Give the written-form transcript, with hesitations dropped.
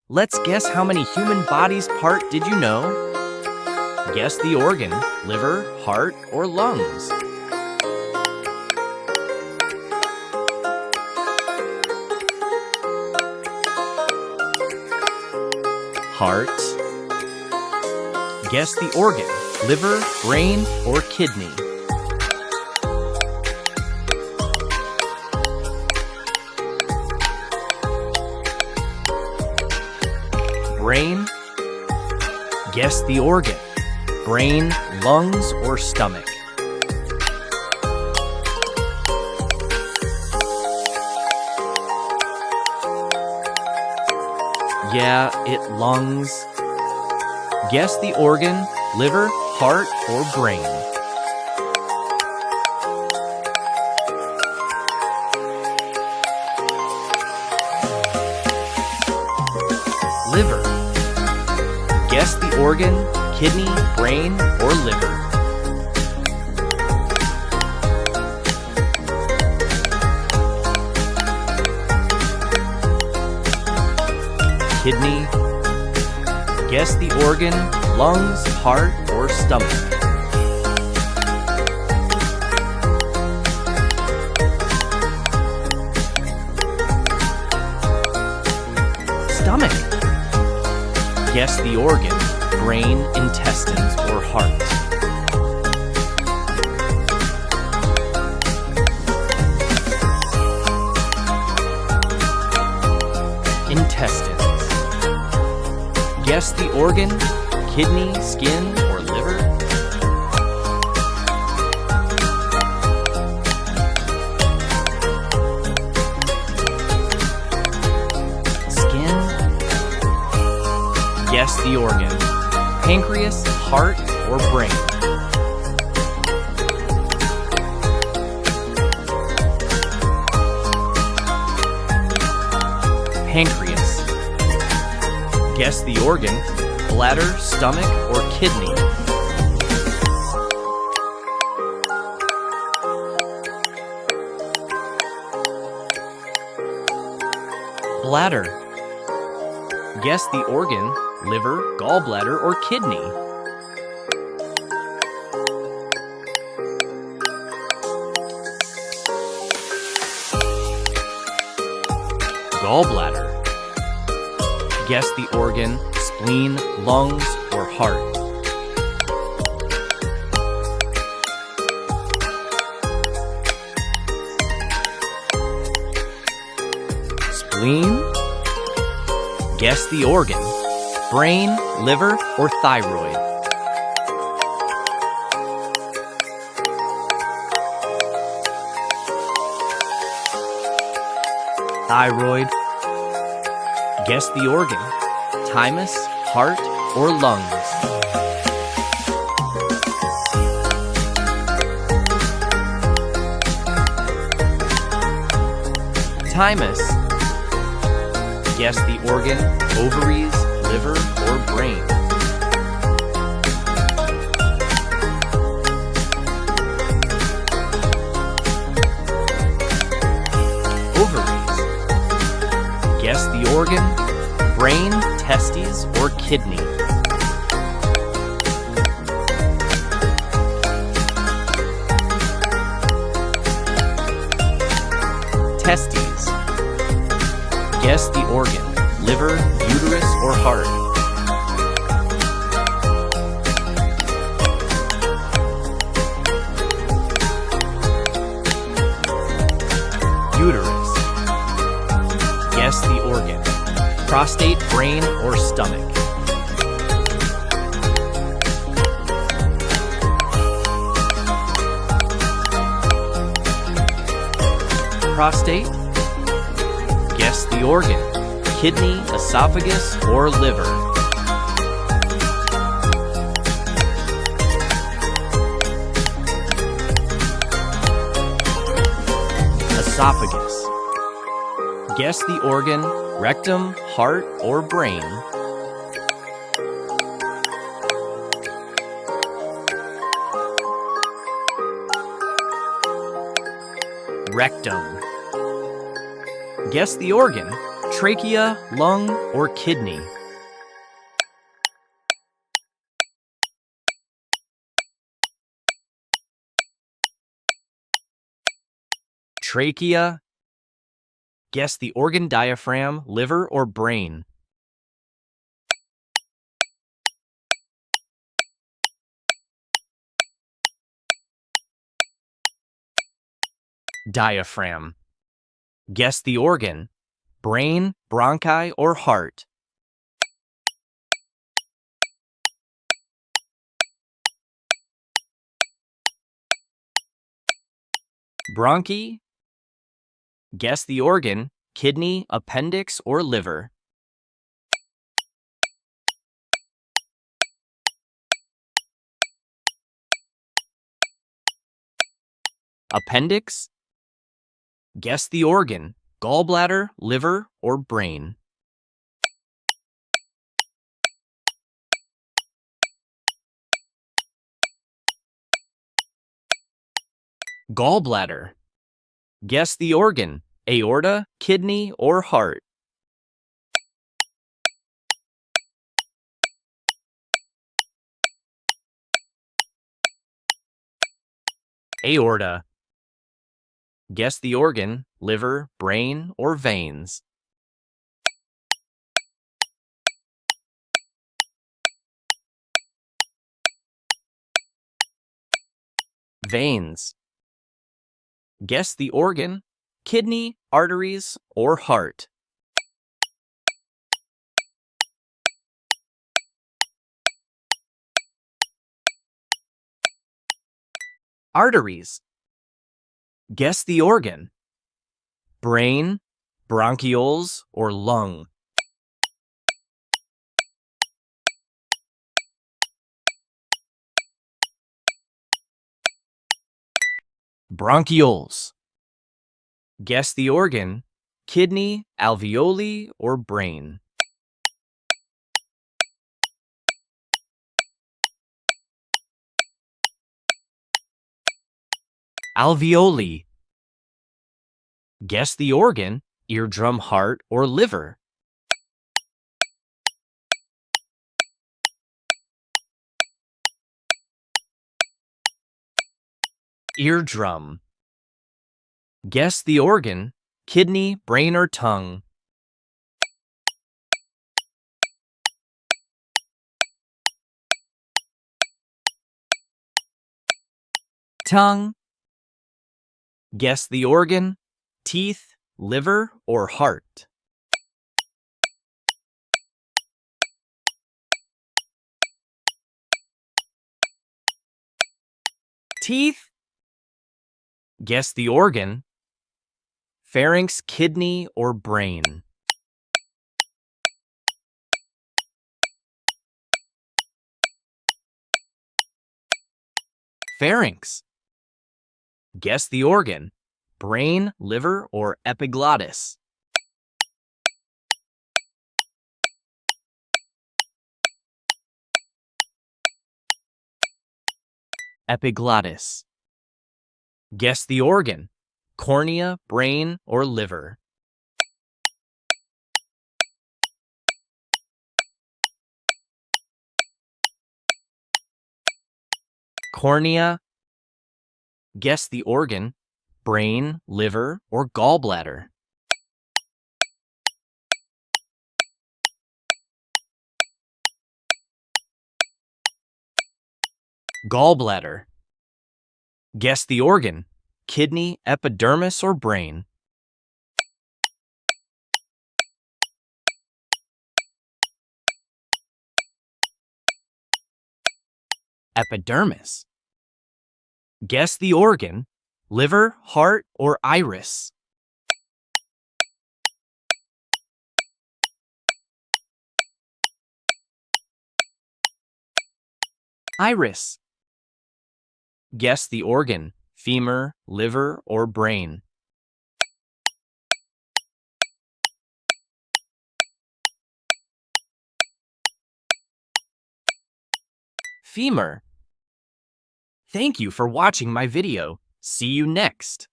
Let's guess how many human bodies part did you know? Guess the organ, liver, heart, or lungs. Heart. Guess the organ, liver, brain, or kidney. Brain. Guess the organ, brain, lungs, or stomach. Yeah, lungs. Guess the organ, liver, heart, or brain. Liver. Guess the organ, kidney, brain, or liver. Kidney. Guess the organ, lungs, heart, or stomach. Stomach. Guess the organ, brain, intestines, or heart. Intestines. Guess the organ, kidney, skin, or liver. Skin. Guess the organ, pancreas, heart, or brain. Pancreas. Guess the organ, bladder, stomach, or kidney. Bladder. Guess the organ, liver, gallbladder, or kidney. Gallbladder. Guess the organ, spleen, lungs, or heart. Spleen. Guess the organ, brain, liver, or thyroid. Thyroid. Guess the organ, thymus, heart, or lungs. Thymus. Guess the organ, ovaries, liver, or brain. Ovaries. Guess the organ, brain, testes, or kidney. Testes. Guess the organ, liver, uterus, or heart. Uterus. Guess the organ, prostate, brain, or stomach. Prostate. Guess the organ, kidney, esophagus, or liver. Esophagus. Guess the organ, rectum, heart, or brain. Rectum. Guess the organ, Trachea, lung, or kidney? Trachea. Guess the organ: diaphragm, liver, or brain? Diaphragm. Guess the organ: brain, bronchi, or heart? Bronchi. Guess the organ: kidney, appendix, or liver? Appendix. Guess the organ: gallbladder, liver, or brain? Gallbladder. Guess the organ: aorta, kidney, or heart? Aorta. Guess the organ: liver, brain, or veins? Veins. Guess the organ: kidney, arteries, or heart? Arteries. Guess the organ: brain, bronchioles, or lung? Bronchioles. Guess the organ: kidney, alveoli, or brain? Alveoli. Guess the organ: eardrum, heart, or liver? Eardrum. Guess the organ: kidney, brain, or tongue? Tongue. Guess the organ: teeth, liver, or heart? Teeth. Guess the organ: pharynx, kidney, or brain? Pharynx. Guess the organ: brain, liver, or epiglottis? Epiglottis. Guess the organ: cornea, brain, or liver? Cornea. Guess the organ: brain, liver, or gallbladder? Gallbladder. Guess the organ: kidney, epidermis, or brain? Epidermis. Guess the organ: liver, heart, or iris? Iris. Guess the organ: femur, liver, or brain? Femur. Thank you for watching my video. See you next.